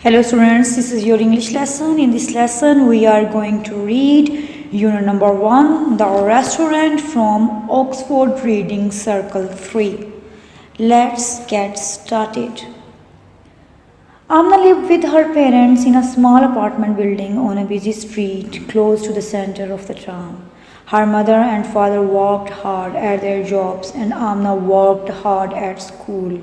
Hello students, this is your English lesson. In this lesson, we are going to read unit number 1, The Restaurant from Oxford Reading Circle 3. Let's get started. Amna lived with her parents in a small apartment building on a busy street close to the center of the town. Her mother and father worked hard at their jobs and Amna worked hard at school.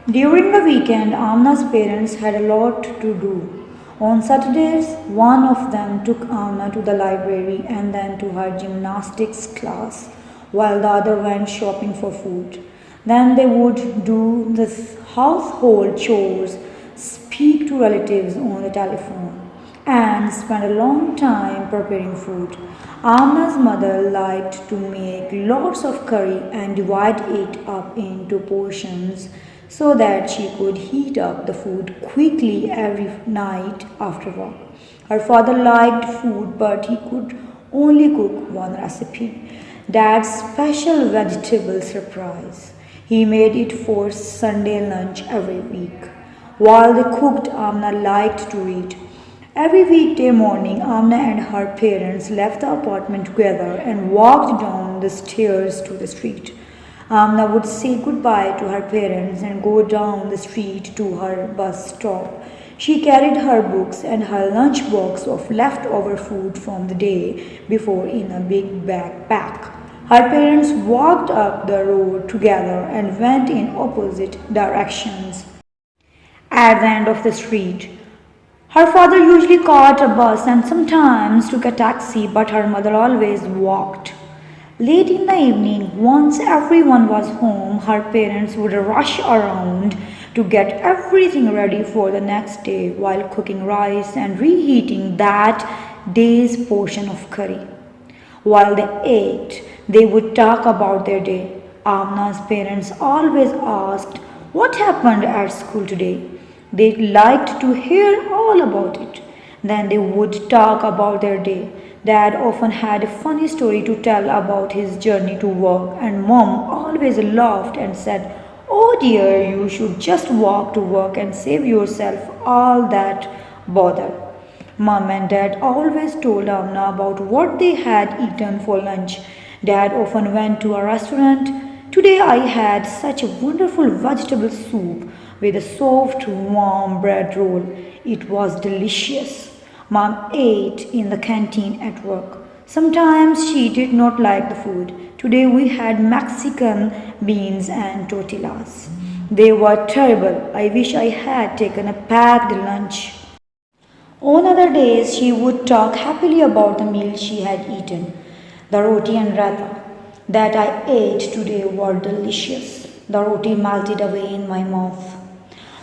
During the weekend, Amna's parents had a lot to do. On Saturdays, one of them took Amna to the library and then to her gymnastics class, while the other went shopping for food. Then they would do the household chores, speak to relatives on the telephone, and spend a long time preparing food. Amna's mother liked to make lots of curry and divide it up into portions so that she could heat up the food quickly every night after work. Her father liked food, but he could only cook one recipe, Dad's special vegetable surprise. He made it for Sunday lunch every week. While they cooked, Amna liked to read. Every weekday morning, Amna and her parents left the apartment together and walked down the stairs to the street. Amna would say goodbye to her parents and go down the street to her bus stop. She carried her books and her lunchbox of leftover food from the day before in a big backpack. Her parents walked up the road together and went in opposite directions. At the end of the street, her father usually caught a bus and sometimes took a taxi, but her mother always walked. Late in the evening, once everyone was home, her parents would rush around to get everything ready for the next day while cooking rice and reheating that day's portion of curry. While they ate, they would talk about their day. Amna's parents always asked what happened at school today. They liked to hear all about it. Then they would talk about their day. Dad often had a funny story to tell about his journey to work, and Mom always laughed and said, "Oh dear, you should just walk to work and save yourself all that bother." Mom and Dad always told Amna about what they had eaten for lunch. Dad often went to a restaurant. "Today I had such a wonderful vegetable soup with a soft, warm bread roll. It was delicious." Mom ate in the canteen at work. Sometimes she did not like the food. "Today we had Mexican beans and tortillas. They were terrible. I wish I had taken a packed lunch." On other days, she would talk happily about the meal she had eaten. "The roti and raita that I ate today were delicious. The roti melted away in my mouth."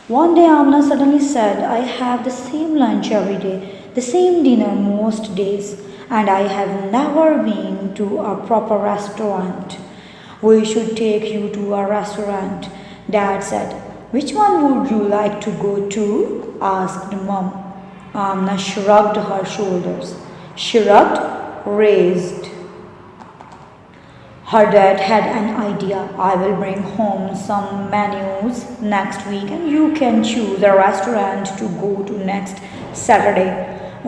One day, Amna suddenly said, "I have the same lunch every day, the same dinner most days, and I have never been to a proper restaurant." "We should take you to a restaurant," Dad said. "Which one would you like to go to?" asked Mom. Amna shrugged her shoulders. Shrugged, raised. Her dad had an idea. "I will bring home some menus next week and you can choose a restaurant to go to next Saturday."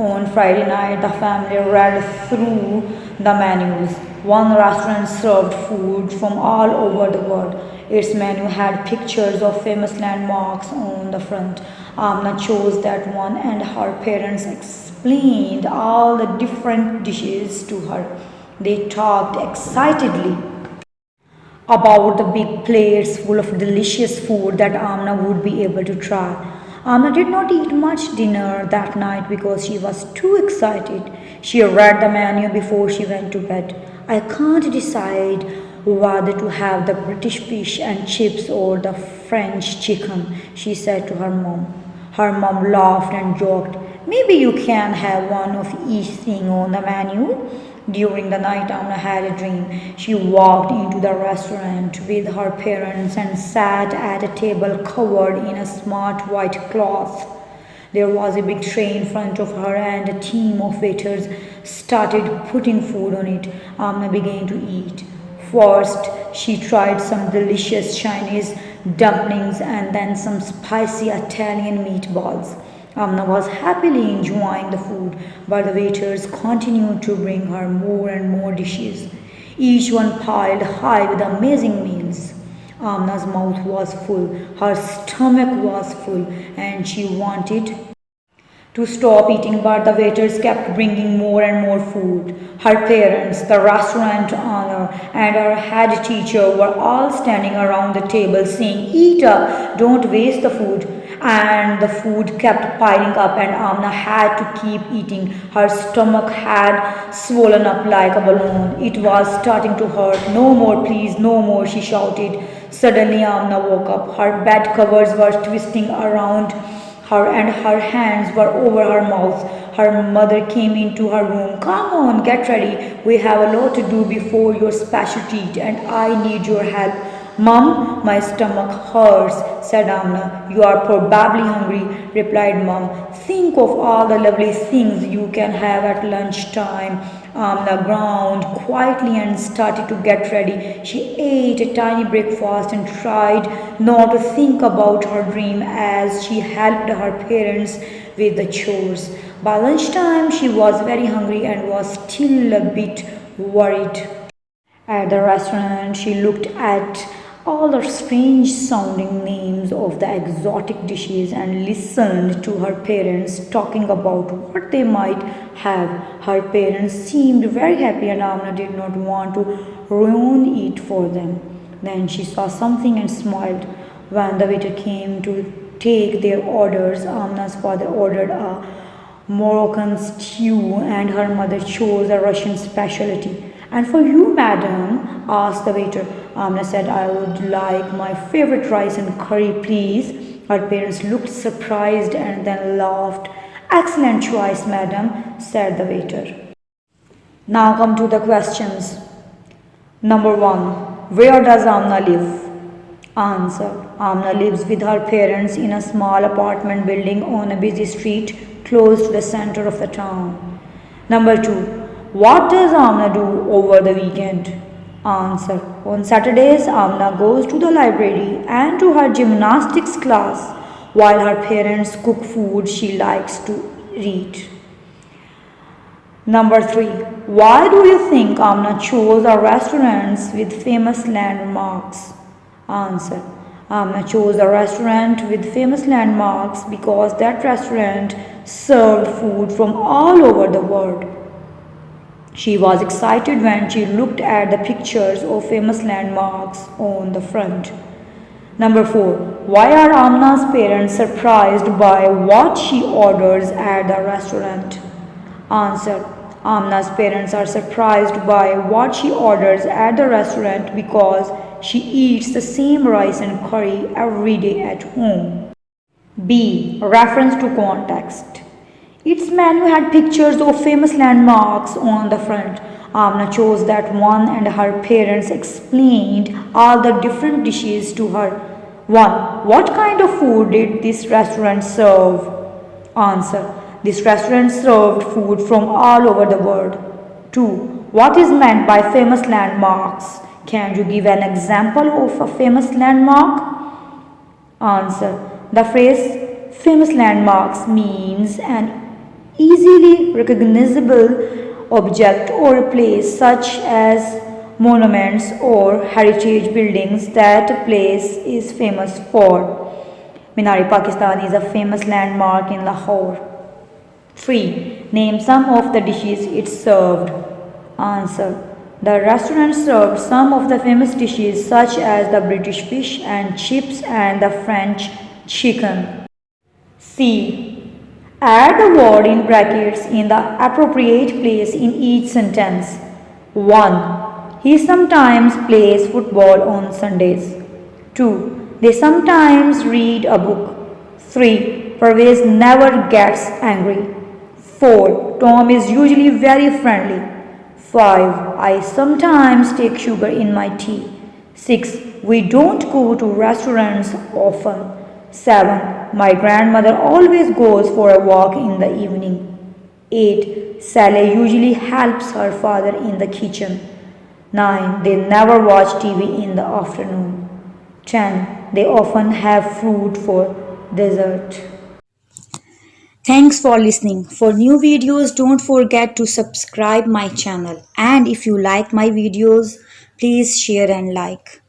On Friday night, the family read through the menus. One restaurant served food from all over the world. Its menu had pictures of famous landmarks on the front. Amna chose that one and her parents explained all the different dishes to her. They talked excitedly about the big plates full of delicious food that Amna would be able to try. Amna did not eat much dinner that night because she was too excited. She read the menu before she went to bed. "I can't decide whether to have the British fish and chips or the French chicken," she said to her mom. Her mom laughed and joked, "Maybe you can have one of each thing on the menu." During the night, Amna had a dream. She walked into the restaurant with her parents and sat at a table covered in a smart white cloth. There was a big tray in front of her and a team of waiters started putting food on it. Amna began to eat. First, she tried some delicious Chinese dumplings and then some spicy Italian meatballs. Amna was happily enjoying the food, but the waiters continued to bring her more and more dishes, each one piled high with amazing meals. Amna's mouth was full, her stomach was full, and she wanted to stop eating, but the waiters kept bringing more and more food. Her parents, the restaurant owner, and her head teacher were all standing around the table saying, "Eat up, don't waste the food." And the food kept piling up, and Amna had to keep eating. Her stomach had swollen up like a balloon. It was starting to hurt. "No more, please, no more," she shouted. Suddenly, Amna woke up. Her bed covers were twisting around her and her hands were over her mouth. Her mother came into her room. "Come on, get ready. We have a lot to do before your special treat, and I need your help." "Mom, my stomach hurts," said Amna. "You are probably hungry," replied Mom. "Think of all the lovely things you can have at lunchtime." Amna groaned quietly and started to get ready. She ate a tiny breakfast and tried not to think about her dream as she helped her parents with the chores. By lunchtime, she was very hungry and was still a bit worried. At the restaurant, she looked at all the strange sounding names of the exotic dishes and listened to her parents talking about what they might have. Her parents seemed very happy, and Amna did not want to ruin it for them. Then she saw something and smiled. When the waiter came to take their orders, Amna's father ordered a Moroccan stew, and her mother chose a Russian specialty. "And for you, madam?" asked the waiter. Amna said, "I would like my favorite rice and curry, please." Her parents looked surprised and then laughed. "Excellent choice, madam," said the waiter. Now come to the questions. Number 1. Where does Amna live? Answer. Amna lives with her parents in a small apartment building on a busy street close to the center of the town. Number 2. What does Amna do over the weekend? Answer. On Saturdays, Amna goes to the library and to her gymnastics class. While her parents cook food, she likes to read. Number 3. Why do you think Amna chose our restaurants with famous landmarks? Answer. Amna chose a restaurant with famous landmarks because that restaurant served food from all over the world. She was excited when she looked at the pictures of famous landmarks on the front. Number 4. Why are Amna's parents surprised by what she orders at the restaurant? Answer. Amna's parents are surprised by what she orders at the restaurant because she eats the same rice and curry every day at home. B. Reference to context. Its menu had pictures of famous landmarks on the front. Amna chose that one and her parents explained all the different dishes to her. 1. What kind of food did this restaurant serve? Answer. This restaurant served food from all over the world. 2. What is meant by famous landmarks? Can you give an example of a famous landmark? Answer. The phrase famous landmarks means an easily recognizable object or a place such as monuments or heritage buildings that a place is famous for. Minar-e-Pakistan is a famous landmark in Lahore. 3. Name some of the dishes it served. Answer. The restaurant served some of the famous dishes such as the British fish and chips and the French chicken. C. Add the word in brackets in the appropriate place in each sentence. 1. He sometimes plays football on Sundays. 2. They sometimes read a book. 3. Parvez never gets angry. 4. Tom is usually very friendly. 5. I sometimes take sugar in my tea. 6. We don't go to restaurants often. 7. My grandmother always goes for a walk in the evening. 8. Sally usually helps her father in the kitchen. 9. They never watch TV in the afternoon. 10. They often have fruit for dessert. Thanks for listening. For new videos, don't forget to subscribe my channel. And if you like my videos, please share and like.